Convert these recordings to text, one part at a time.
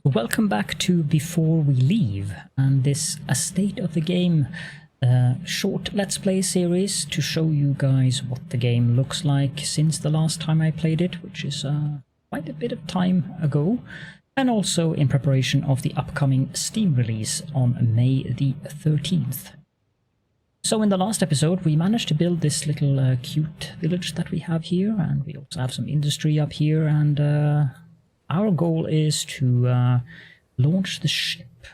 Welcome back to Before We Leave, and this a state of the game short let's play series to show you guys what the game looks like since the last time I played it, which is quite a bit of time ago, and also in preparation of the upcoming Steam release on May the 13th. So in the last episode we managed to build this little cute village that we have here, and we also have some industry up here, and our goal is to launch the ship,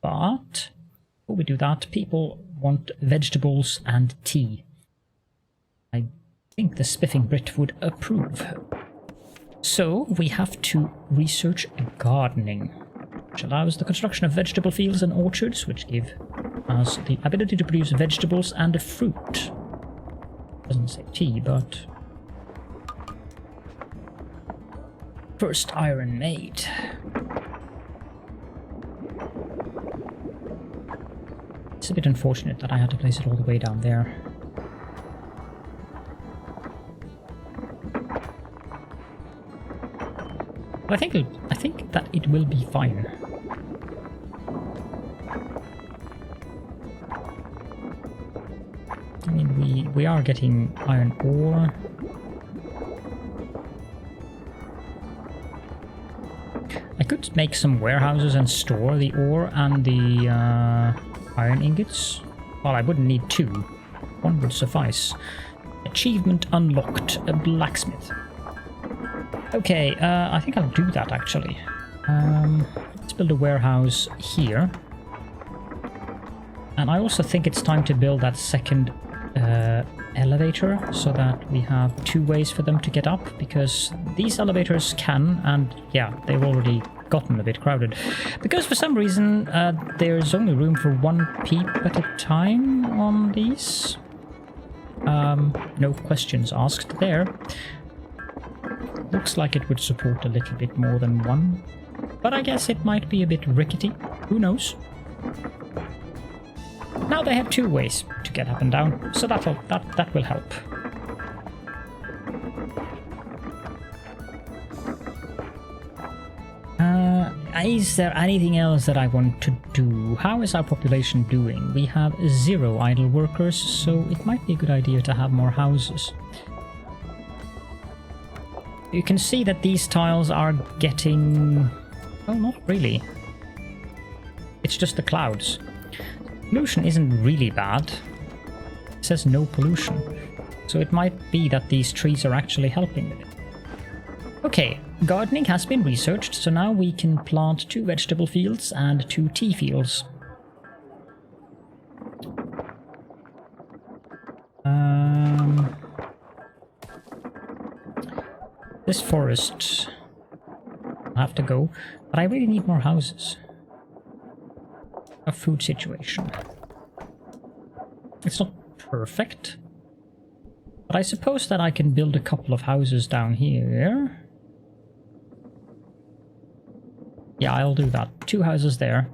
but before we do that, people want vegetables and tea. I think the spiffing Brit would approve. So we have to research gardening, which allows the construction of vegetable fields and orchards, which give us the ability to produce vegetables and fruit. Doesn't say tea, but... First iron made. It's a bit unfortunate that I had to place it all the way down there. But I think that it will be fine. I mean, we are getting iron ore. I could make some warehouses and store the ore and the iron ingots. Well, I wouldn't need two. One would suffice. Achievement unlocked. A blacksmith. Okay, I think I'll do that actually. Let's build a warehouse here. And I also think it's time to build that second elevator, so that we have two ways for them to get up, because these elevators can, and yeah, they've already gotten a bit crowded, because for some reason there's only room for one peep at a time on these. No questions asked there. Looks like it would support a little bit more than one, but I guess it might be a bit rickety. Who knows? Now they have two ways to get up and down, so that will help. Is there anything else that I want to do? How is our population doing? We have 0 idle workers, so it might be a good idea to have more houses. You can see that these tiles are getting... well, not really. It's just the clouds. Pollution isn't really bad. It says no pollution. So it might be that these trees are actually helping with it. Okay, gardening has been researched, so now we can plant 2 vegetable fields and 2 tea fields. This forest will have to go, but I really need more houses. A food situation. It's not perfect, but I suppose that I can build a couple of houses down here. Yeah, I'll do that. 2 houses there.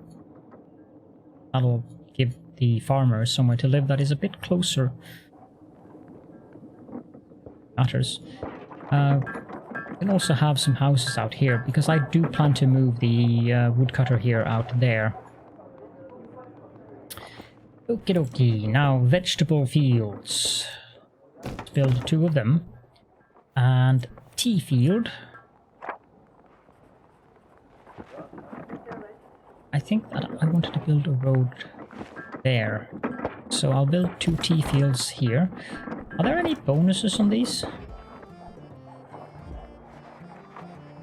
That'll give the farmers somewhere to live that is a bit closer. Matters. We can also have some houses out here, because I do plan to move the woodcutter here out there. Okie dokie, now vegetable fields. Let's build 2 of them. And tea field. I think that I wanted to build a road there. So I'll build 2 tea fields here. Are there any bonuses on these?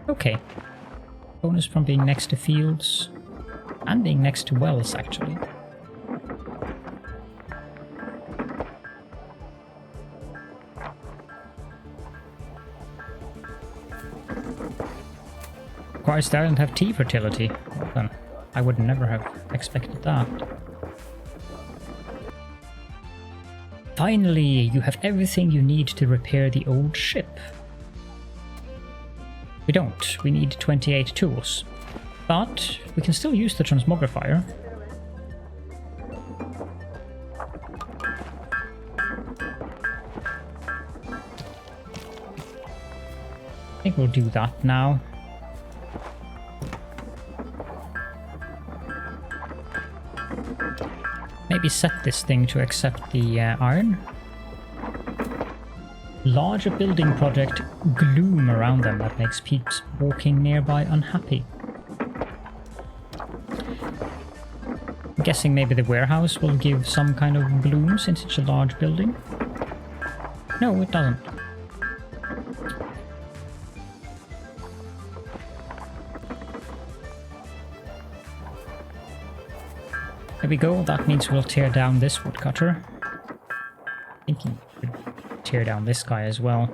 Okay. Bonus from being next to fields. And being next to wells, actually. Requires the island to have tea fertility. Well then, I would never have expected that. Finally, you have everything you need to repair the old ship. We don't. We need 28 tools. But we can still use the transmogrifier. I think we'll do that now. maybe set this thing to accept the iron. Larger building project, gloom around them that makes peeps walking nearby unhappy. I'm guessing maybe the warehouse will give some kind of gloom since it's a large building. No, it doesn't. There we go, that means we'll tear down this woodcutter. Thinking we should tear down this guy as well.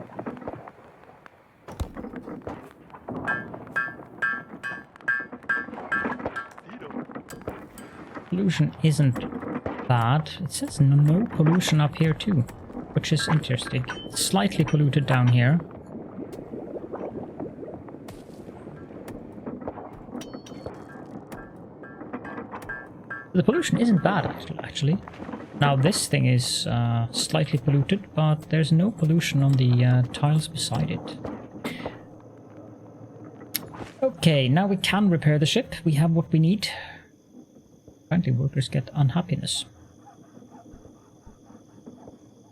Pollution isn't bad. It says no pollution up here too, which is interesting. Slightly polluted down here. The pollution isn't bad, actually. Now this thing is slightly polluted, but there's no pollution on the tiles beside it. Okay, now we can repair the ship. We have what we need. Apparently workers get unhappiness.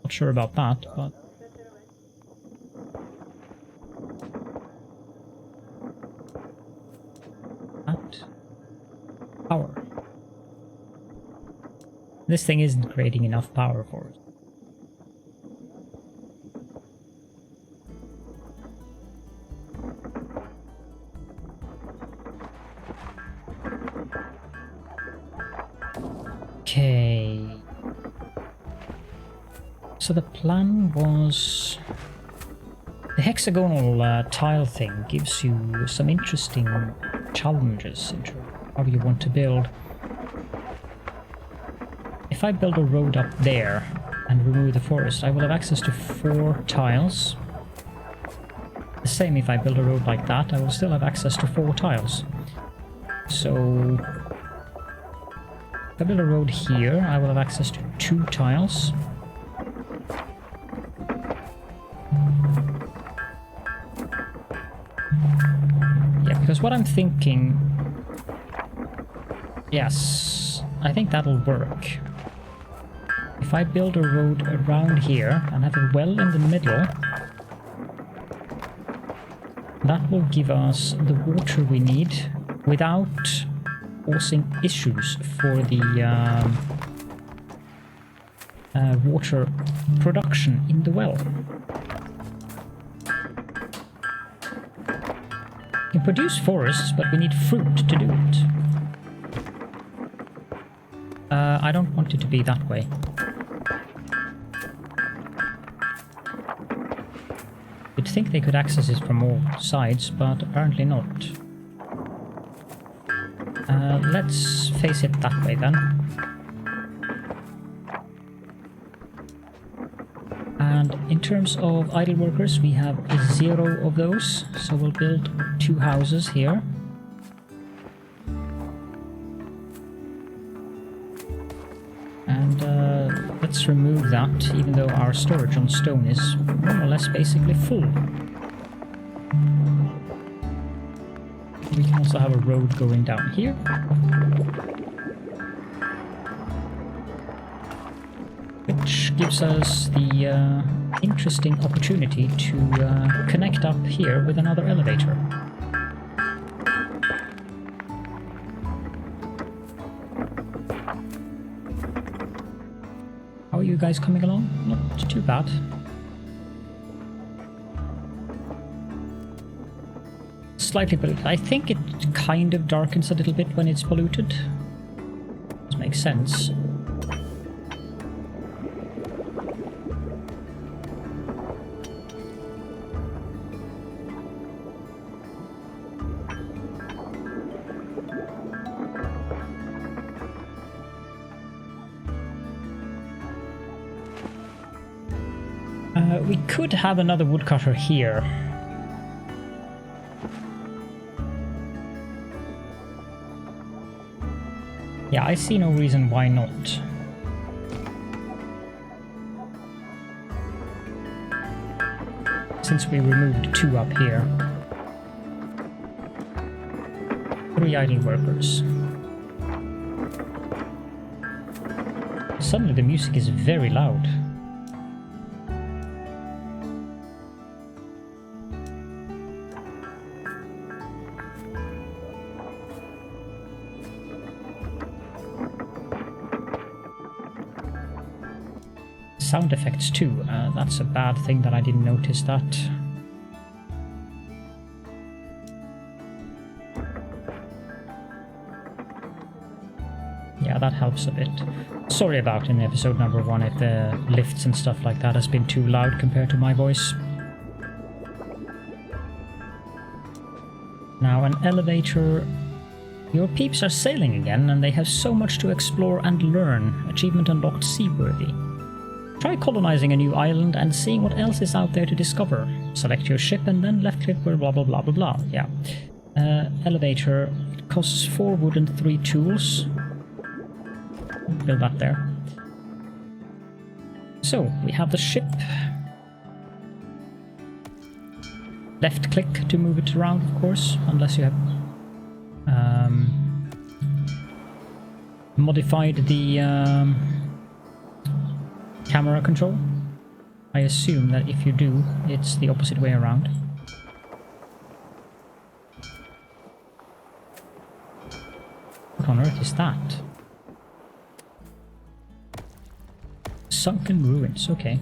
Not sure about that, but... That. Power. This thing isn't creating enough power for us. Okay. So the plan was... The hexagonal tile thing gives you some interesting challenges in terms of how you want to build. If I build a road up there and remove the forest, I will have access to 4 tiles. The same if I build a road like that, I will still have access to 4 tiles. So... if I build a road here, I will have access to 2 tiles. Yeah, because what I'm thinking... Yes, I think that'll work. If I build a road around here and have a well in the middle, that will give us the water we need without causing issues for the water production in the well. We can produce forests, but we need fruit to do it. I don't want it to be that way. You'd think they could access it from all sides, but apparently not. Let's face it that way then. And in terms of idle workers, we have 0 of those, so we'll build 2 houses here. And let's remove that, even though our storage on stone is more or less basically full. We can also have a road going down here. Which gives us the interesting opportunity to connect up here with another elevator. How are you guys coming along? Not too bad. Slightly polluted. I think it kind of darkens a little bit when it's polluted. This makes sense. We could have another woodcutter here. Yeah, I see no reason why not. Since we removed 2 up here. 3 idle workers. Suddenly the music is very loud. Sound effects too. That's a bad thing that I didn't notice that. Yeah, that helps a bit. Sorry about in episode number 1 if the lifts and stuff like that has been too loud compared to my voice. Now an elevator. Your peeps are sailing again and they have so much to explore and learn. Achievement unlocked seaworthy. Try colonizing a new island and seeing what else is out there to discover. Select your ship and then left click where blah blah blah blah blah. Yeah. Elevator. It costs 4 wood and 3 tools. Build that there. So, we have the ship. Left click to move it around, of course, unless you have modified the camera control. I assume that if you do, it's the opposite way around. What on earth is that? Sunken ruins, okay.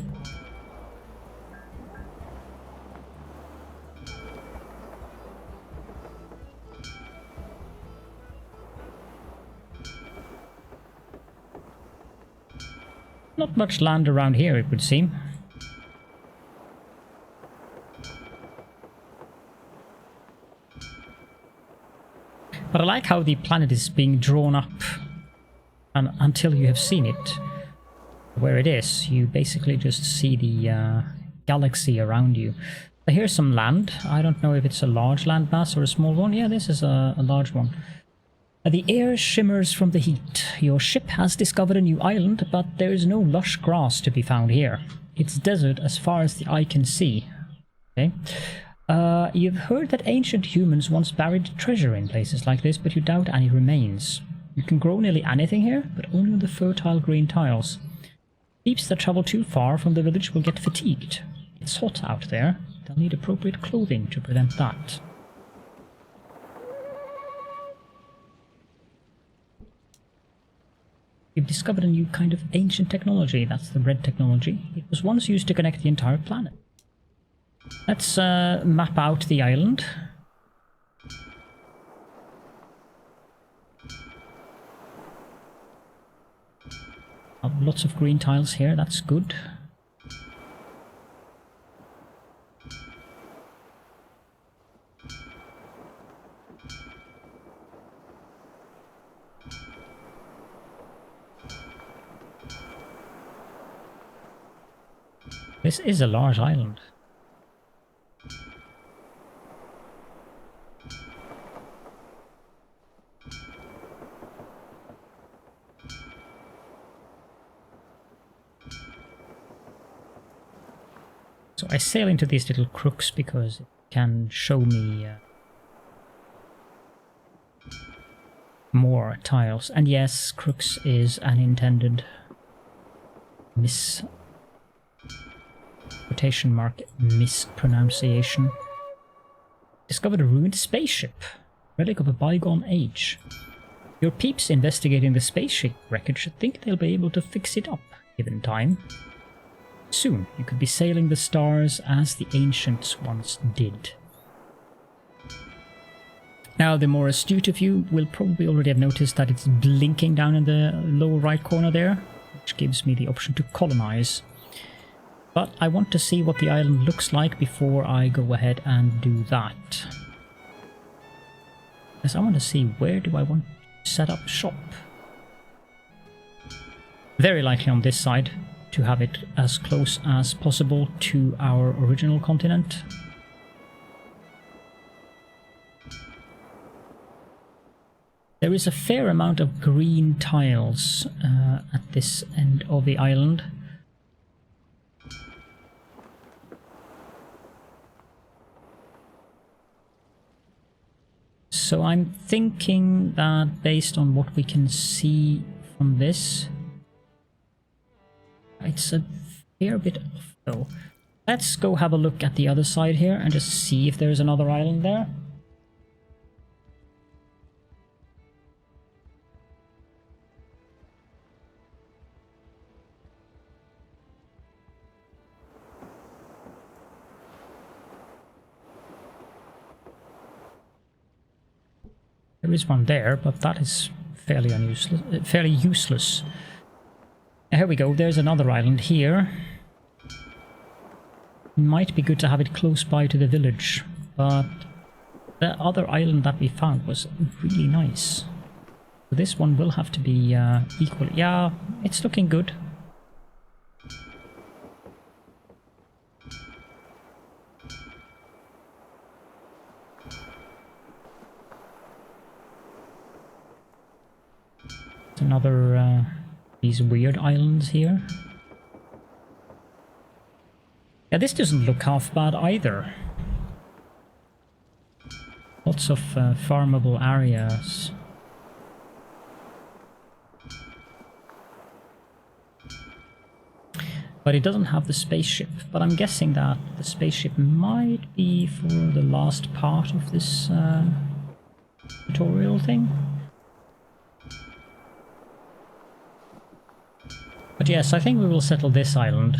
Not much land around here, it would seem. But I like how the planet is being drawn up, and until you have seen it, where it is, you basically just see the galaxy around you. Here's some land. I don't know if it's a large landmass or a small one. Yeah, this is a large one. The air shimmers from the heat. Your ship has discovered a new island, but there is no lush grass to be found here. It's desert as far as the eye can see. Okay. You've heard that ancient humans once buried treasure in places like this, but you doubt any remains. You can grow nearly anything here, but only on the fertile green tiles. Peeps that travel too far from the village will get fatigued. It's hot out there. They'll need appropriate clothing to prevent that. You've discovered a new kind of ancient technology. That's the red technology. It was once used to connect the entire planet. Let's map out the island. Lots of green tiles here, that's good. This is a large island. So I sail into these little crooks because it can show me more tiles. And yes, crooks is an intended mispronunciation. Discovered a ruined spaceship, relic of a bygone age. Your peeps investigating the spaceship wreckage should think they'll be able to fix it up, given time. Soon, you could be sailing the stars as the ancients once did. Now, the more astute of you will probably already have noticed that it's blinking down in the lower right corner there, which gives me the option to colonize. But I want to see what the island looks like before I go ahead and do that. Because I want to see where do I want to set up shop. Very likely on this side, to have it as close as possible to our original continent. There is a fair amount of green tiles at this end of the island. So I'm thinking that based on what we can see from this, It's a fair bit off though. Let's go have a look at the other side here and just see if there's another island there. There is one there, but that is fairly useless. Here we go, there's another island here. Might be good to have it close by to the village, but the other island that we found was really nice. So this one will have to be equal. Yeah, it's looking good. Another these weird islands here. Yeah, this doesn't look half bad either. Lots of farmable areas. But it doesn't have the spaceship. But I'm guessing that the spaceship might be for the last part of this tutorial thing. But yes, I think we will settle this island,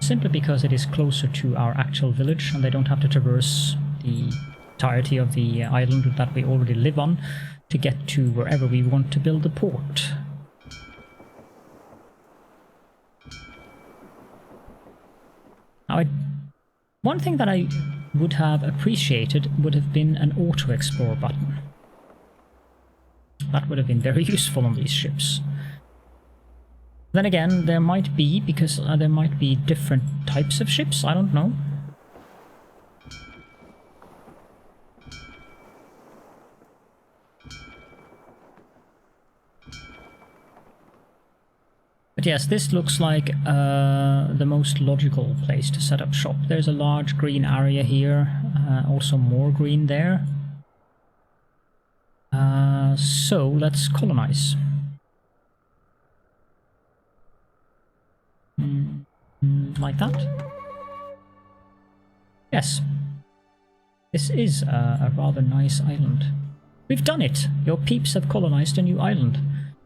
simply because it is closer to our actual village and they don't have to traverse the entirety of the island that we already live on to get to wherever we want to build the port. Now, one thing that I would have appreciated would have been an auto-explore button. That would have been very useful on these ships. Then again, there might be, because there might be different types of ships, I don't know. But yes, this looks like the most logical place to set up shop. There's a large green area here, also more green there. So let's colonize. Like that? Yes. This is a rather nice island. We've done it! Your peeps have colonized a new island.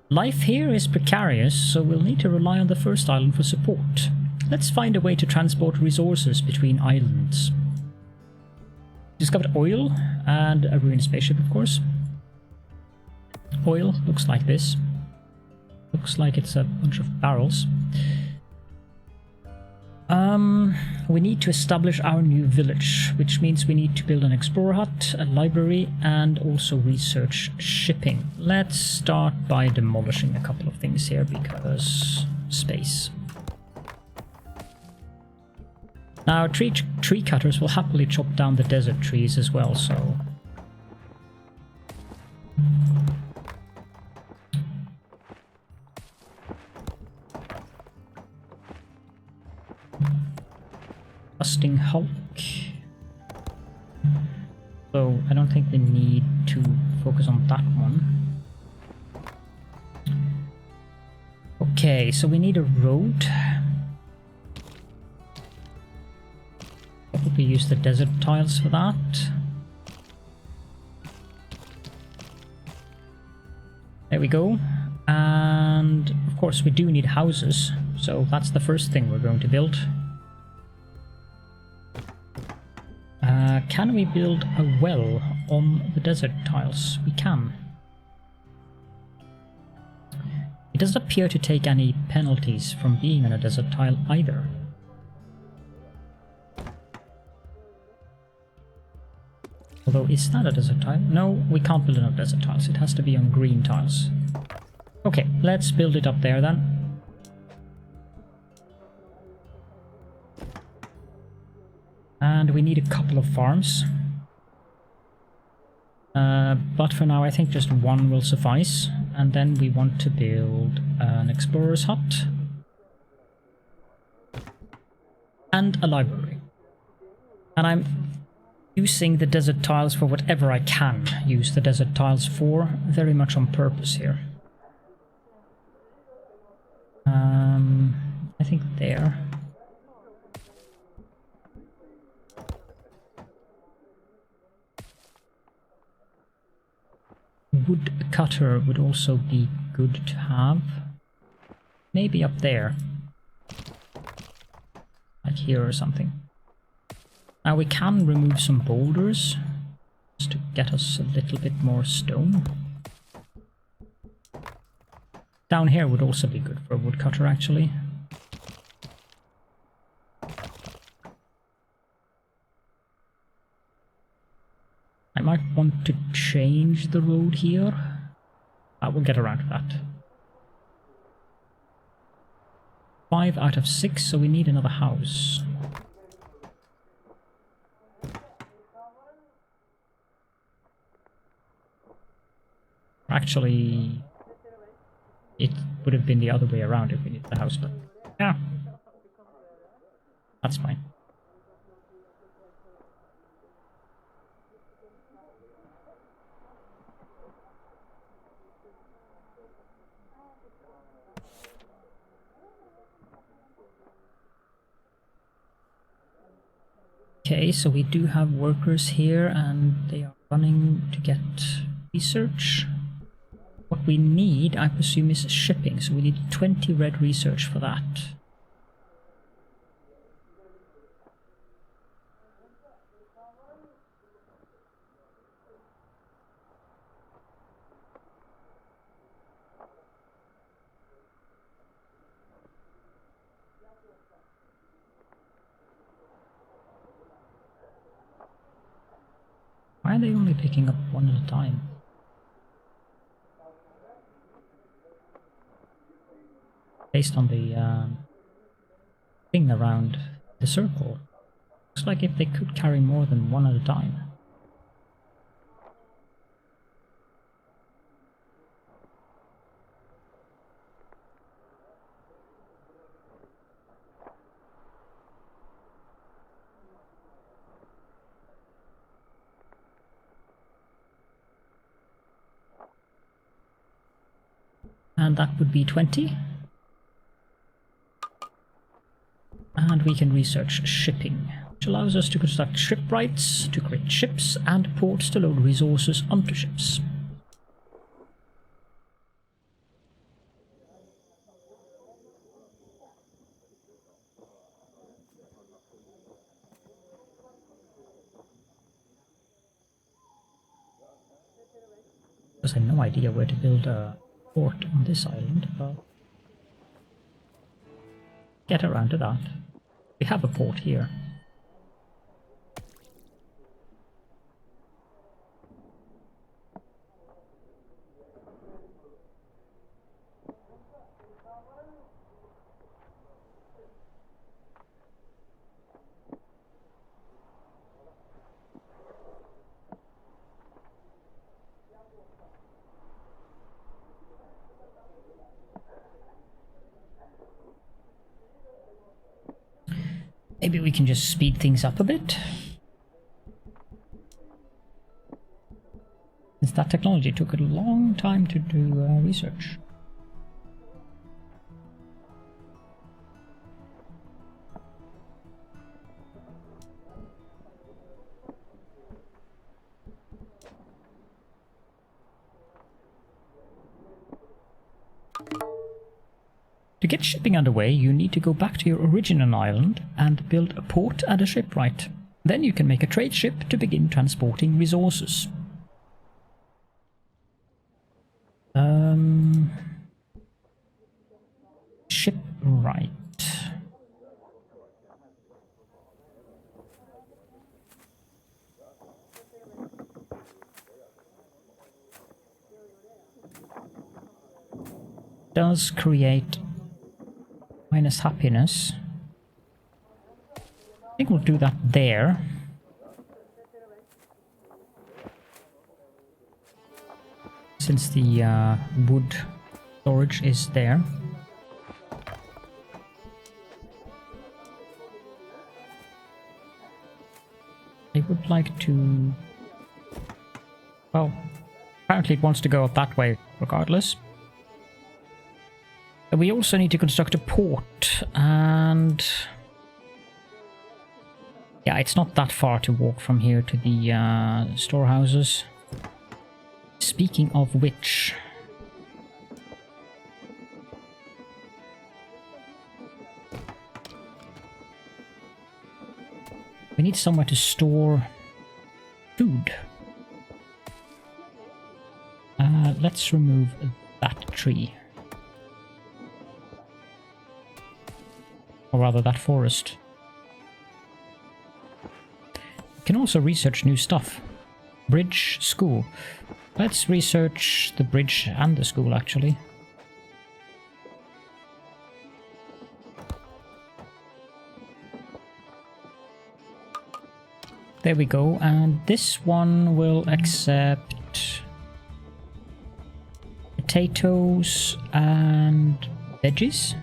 Life here is precarious, so we'll need to rely on the first island for support. Let's find a way to transport resources between islands. Discovered oil and a ruined spaceship, of course. Oil looks like this. Looks like it's a bunch of barrels. We need to establish our new village, which means we need to build an explorer hut, a library, and also research shipping. Let's start by demolishing a couple of things here, because space. Now, tree cutters will happily chop down the desert trees as well, so... Rusting Hulk. So I don't think we need to focus on that one. Okay, so we need a road. Probably use the desert tiles for that. There we go. And of course we do need houses, so that's the first thing we're going to build. Can we build a well on the desert tiles? We can. It doesn't appear to take any penalties from being on a desert tile either. Although, is that a desert tile? No, we can't build it on desert tiles. It has to be on green tiles. Okay, let's build it up there then. And we need a couple of farms. But for now I think just one will suffice. And then we want to build an explorer's hut. And a library. And I'm using the desert tiles for whatever I can use the desert tiles for. Very much on purpose here. I think there. Wood cutter would also be good to have. Maybe up there. Like here or something. Now we can remove some boulders just to get us a little bit more stone. Down here would also be good for a woodcutter, actually. I might want to change the road here. I will get around to that. 5 out of 6, so we need another house. Actually, it would have been the other way around if we needed the house, but yeah, that's fine. Okay, so we do have workers here and they are running to get research. What we need, I presume, is shipping, so we need 20 red research for that. Why are they only picking up one at a time? Based on the thing around the circle. Looks like if they could carry more than one at a time. And that would be 20. And we can research shipping, which allows us to construct shipwrights, to create ships, and ports to load resources onto ships. Because I have no idea where to build a port on this island, but get around to that. We have a port here. Maybe we can just speed things up a bit. Since that technology took a long time to do research. To get shipping underway, you need to go back to your original island and build a port and a shipwright. Then you can make a trade ship to begin transporting resources. Shipwright. Does create minus happiness. I think we'll do that there. Since the wood storage is there. I would like to... Well, apparently it wants to go up that way regardless. We also need to construct a port, and yeah, it's not that far to walk from here to the storehouses. Speaking of which, we need somewhere to store food. Let's remove that tree. Or rather, that forest. We can also research new stuff. Bridge, school. Let's research the bridge and the school, actually. There we go, and this one will accept potatoes and veggies.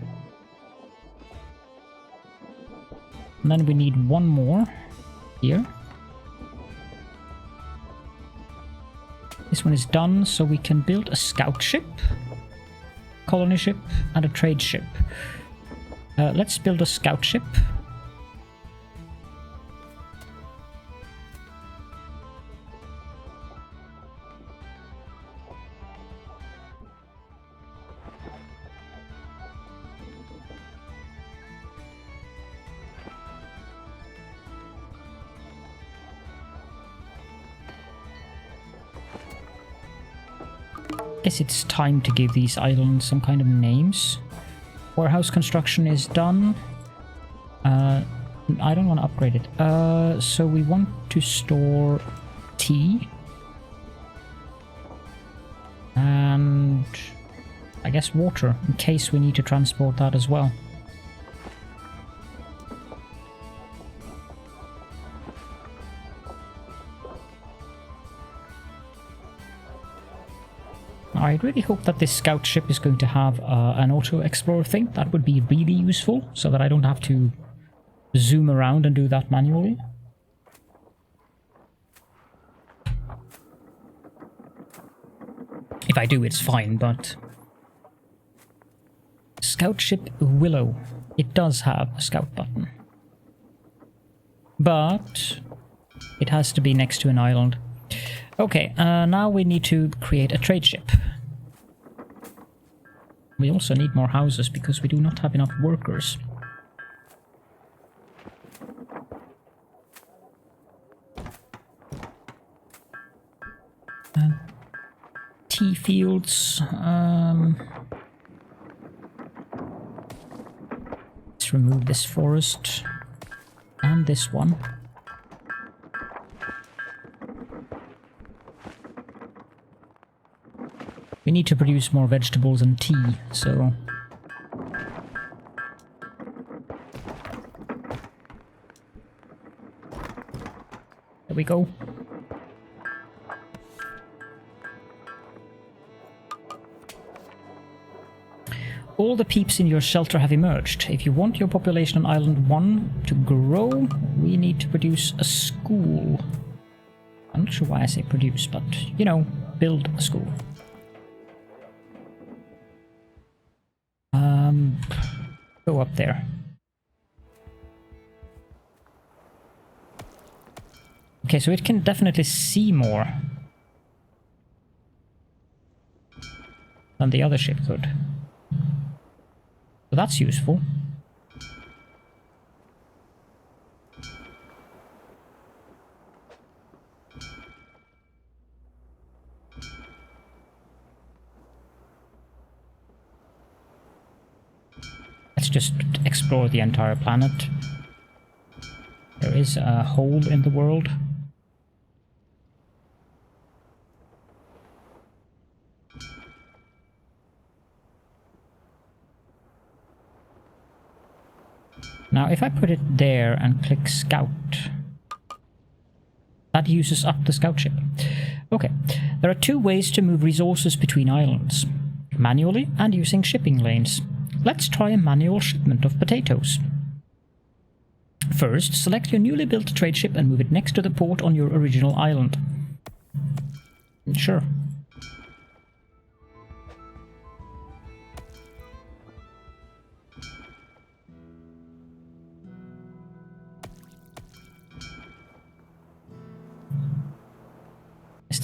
And then we need one more here. This one is done, so we can build a scout ship, colony ship, and a trade ship. Let's build a scout ship. Guess it's time to give these islands some kind of names. Warehouse construction is done. I don't want to upgrade it. So we want to store tea. And I guess water, in case we need to transport that as well. I really hope that this scout ship is going to have an auto-explorer thing. That would be really useful, so that I don't have to zoom around and do that manually. If I do, it's fine, but... Scout ship Willow. It does have a scout button. But it has to be next to an island. Okay, now we need to create a trade ship. We also need more houses because we do not have enough workers. Tea fields. Let's remove this forest and this one. We need to produce more vegetables and tea, so... There we go. All the peeps in your shelter have emerged. If you want your population on Island 1 to grow, we need to produce a school. I'm not sure why I say produce, but, you know, build a school. Go up there. Okay, so it can definitely see more than the other ship could. So that's useful. Let's just explore the entire planet. There is a hole in the world. Now, if I put it there and click Scout, that uses up the scout ship. Okay, there are two ways to move resources between islands. Manually and using shipping lanes. Let's try a manual shipment of potatoes. First, select your newly built trade ship and move it next to the port on your original island. Sure.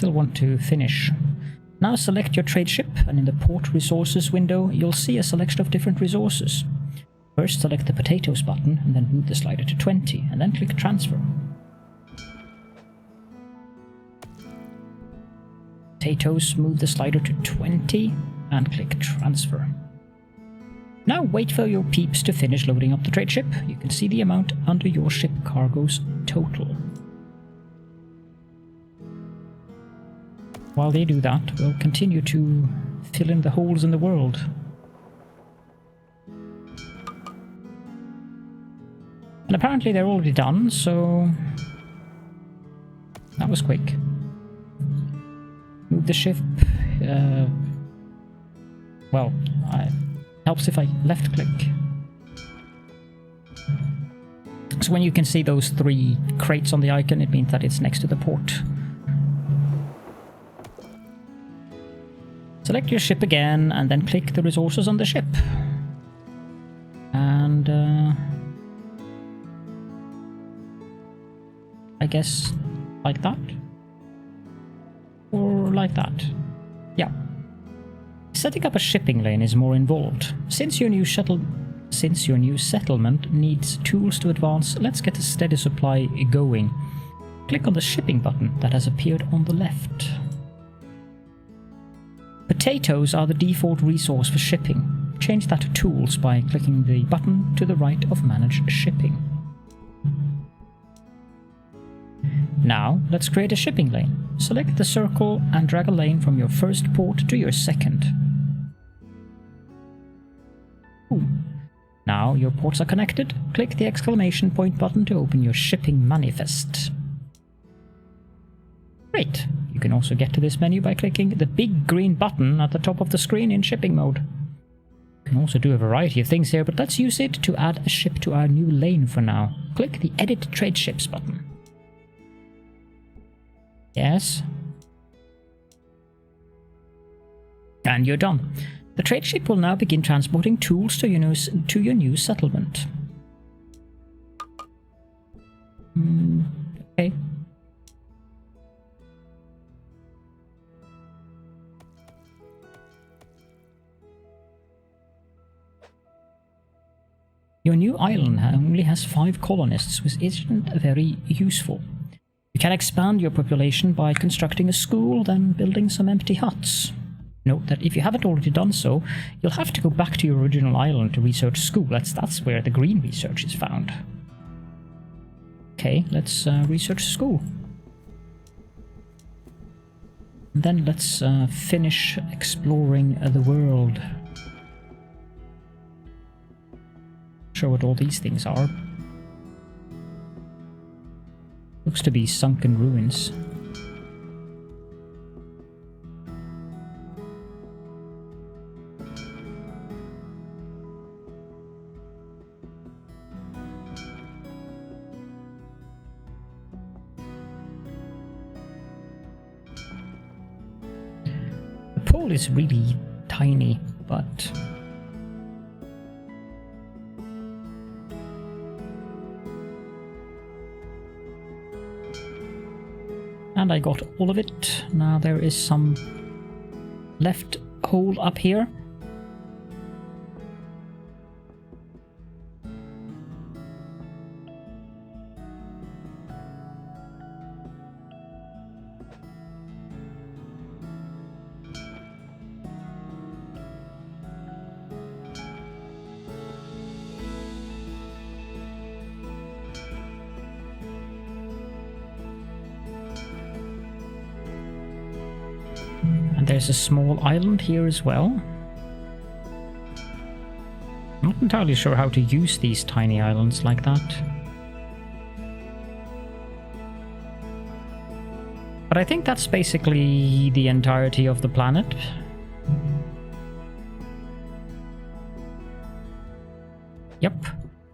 still want to finish. Now select your trade ship, and in the port resources window you'll see a selection of different resources. First select the potatoes button and then move the slider to 20 and then click transfer. Potatoes, move the slider to 20 and click transfer. Now wait for your peeps to finish loading up the trade ship. You can see the amount under your ship cargo's total. While they do that, we'll continue to fill in the holes in the world. And apparently they're already done, so that was quick. Move the ship. Well, it helps if I left click. So when you can see those 3 crates on the icon, it means that it's next to the port. Select your ship again and then click the resources on the ship. And I guess like that. Or like that. Yeah. Setting up a shipping lane is more involved. Since your new settlement needs tools to advance, let's get a steady supply going. Click on the shipping button that has appeared on the left. Potatoes are the default resource for shipping. Change that to tools by clicking the button to the right of manage shipping. Now, let's create a shipping lane. Select the circle and drag a lane from your first port to your second. Ooh. Now your ports are connected. Click the exclamation point button to open your shipping manifest. Great! You can also get to this menu by clicking the big green button at the top of the screen in shipping mode. You can also do a variety of things here, but let's use it to add a ship to our new lane for now. Click the Edit Trade Ships button. Yes. And you're done. The trade ship will now begin transporting tools to your new settlement. Okay. Your new island only has 5 colonists, which isn't very useful. You can expand your population by constructing a school, then building some empty huts. Note that if you haven't already done so, you'll have to go back to your original island to research school. That's where the green research is found. Okay, let's research school. And then let's finish exploring the world. Show what all these things are. Looks to be sunken ruins. The pool is really tiny, but and I got all of it. Now there is some left hole up here. And there's a small island here as well. I'm not entirely sure how to use these tiny islands like that. But I think that's basically the entirety of the planet. Yep.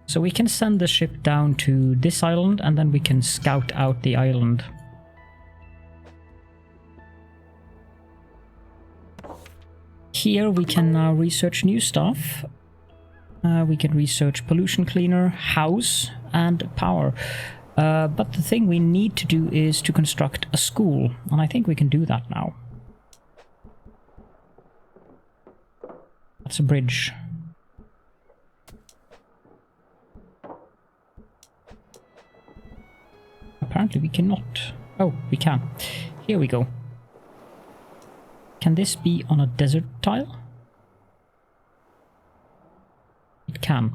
So we can send the ship down to this island and then we can scout out the island. Here we can now research new stuff. We can research pollution cleaner, house, and power. But the thing we need to do is to construct a school, and I think we can do that now. That's a bridge. Apparently we cannot. Oh, we can. Here we go. Can this be on a desert tile? It can.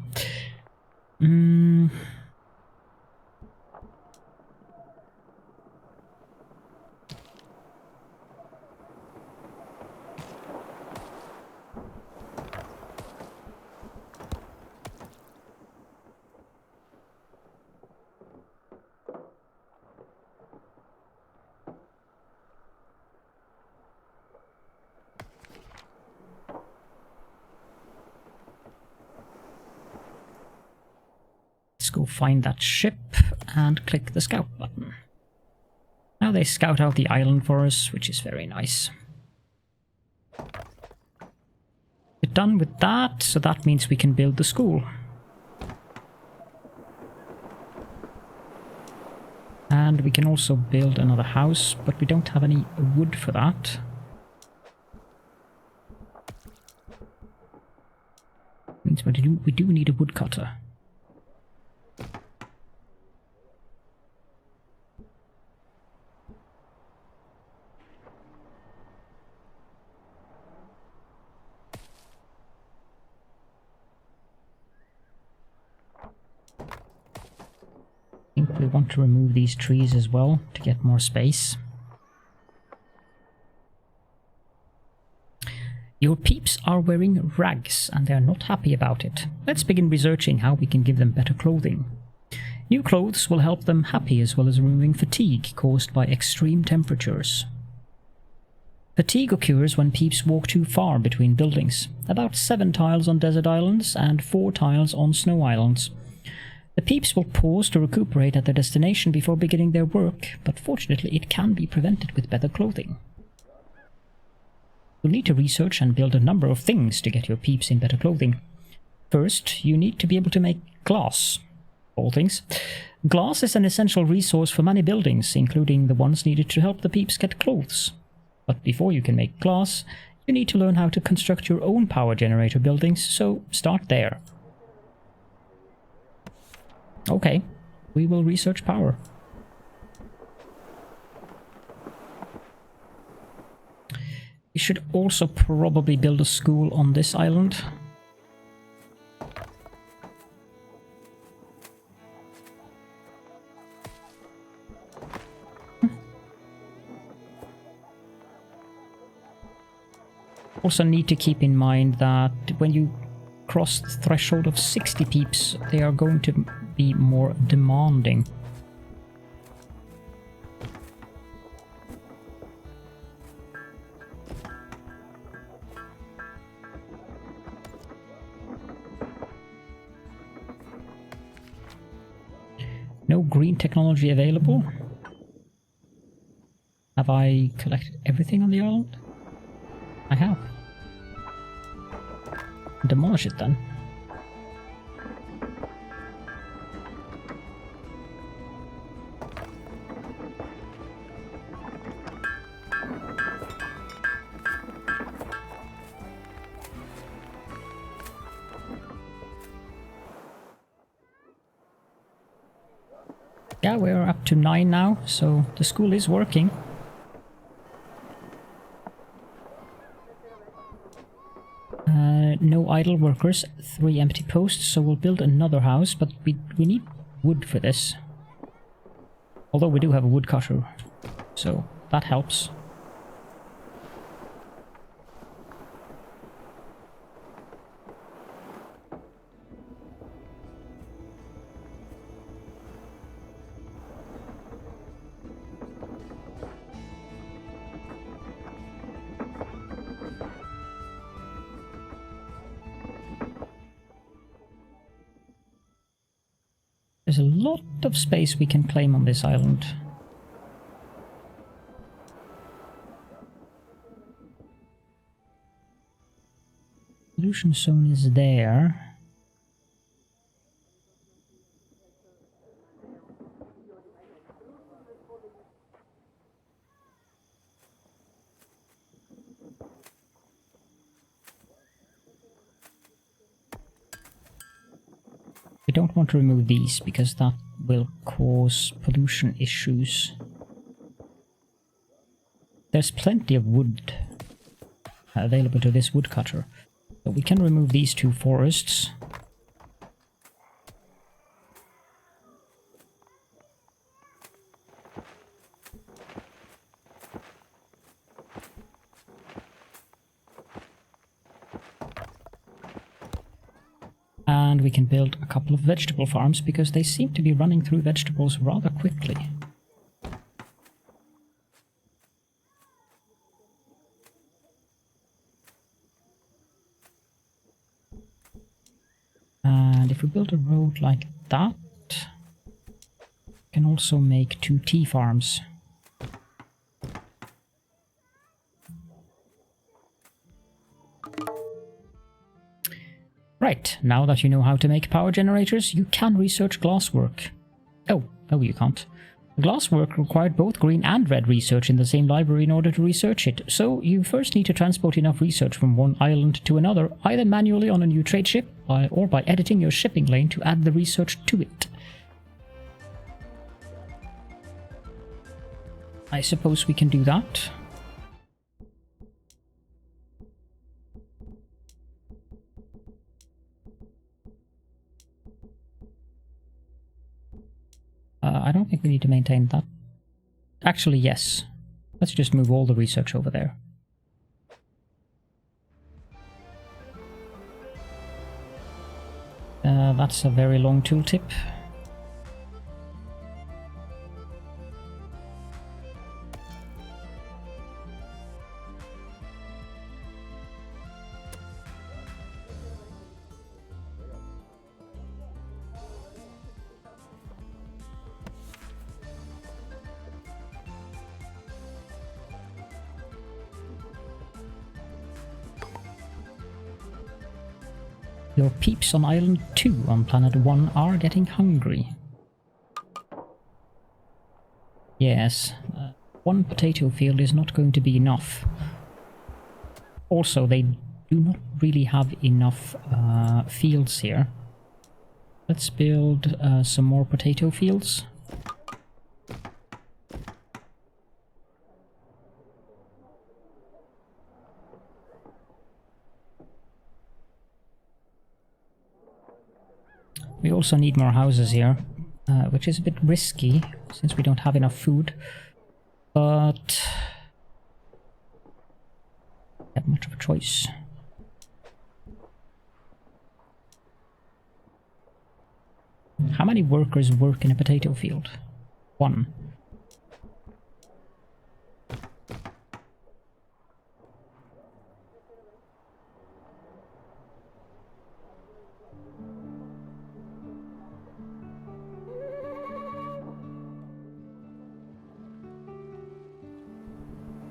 Let's go find that ship and click the scout button. Now they scout out the island for us, which is very nice. We're done with that, so that means we can build the school. And we can also build another house, but we don't have any wood for that. Means we do need a woodcutter. I think we want to remove these trees as well to get more space. Your peeps are wearing rags and they are not happy about it. Let's begin researching how we can give them better clothing. New clothes will help them happy as well as removing fatigue caused by extreme temperatures. Fatigue occurs when peeps walk too far between buildings, about 7 tiles on desert islands and 4 tiles on snow islands. The peeps will pause to recuperate at their destination before beginning their work, but fortunately it can be prevented with better clothing. You'll need to research and build a number of things to get your peeps in better clothing. First, you need to be able to make glass. All things. Glass is an essential resource for many buildings, including the ones needed to help the peeps get clothes. But before you can make glass, you need to learn how to construct your own power generator buildings, so start there. Okay, we will research power. We should also probably build a school on this island. Also need to keep in mind that when you cross the threshold of 60 peeps, they are going to be more demanding. No green technology available. Have I collected everything on the island? I have. Demolish it then. Yeah, we're up to 9 now, so the school is working. No idle workers, 3 empty posts, so we'll build another house, but we need wood for this. Although we do have a woodcutter, so that helps. There's a lot of space we can claim on this island. Pollution zone is there. We don't want to remove these because that will cause pollution issues. There's plenty of wood available to this woodcutter, so we can remove these 2 forests. And we can build a couple of vegetable farms because they seem to be running through vegetables rather quickly. And if we build a road like that, we can also make 2 tea farms. Right, now that you know how to make power generators, you can research glasswork. Oh, you can't. Glasswork required both green and red research in the same library in order to research it, so you first need to transport enough research from one island to another, either manually on a new trade ship, or by editing your shipping lane to add the research to it. I suppose we can do that. I don't think we need to maintain that. Actually, yes. Let's just move all the research over there. That's a very long tooltip. Your peeps on Island 2 on Planet 1 are getting hungry. Yes, 1 potato field is not going to be enough. Also, they do not really have enough fields here. Let's build some more potato fields. We also need more houses here, which is a bit risky since we don't have enough food, but we have much of a choice. How many workers work in a potato field? 1.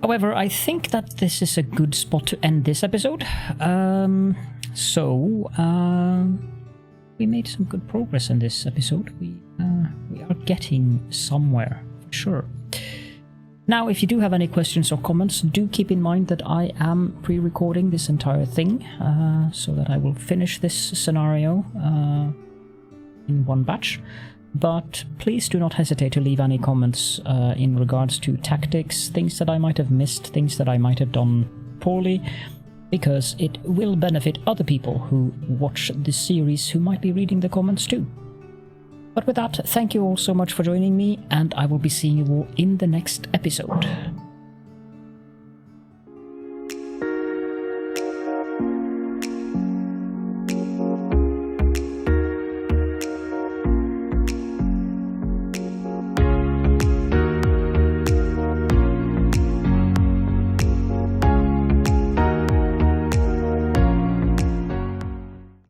However, I think that this is a good spot to end this episode. We made some good progress in this episode. We are getting somewhere, for sure. Now, if you do have any questions or comments, do keep in mind that I am pre-recording this entire thing, so that I will finish this scenario in one batch. But please do not hesitate to leave any comments in regards to tactics, things that I might have missed, things that I might have done poorly, because it will benefit other people who watch this series who might be reading the comments too. But with that, thank you all so much for joining me, and I will be seeing you all in the next episode.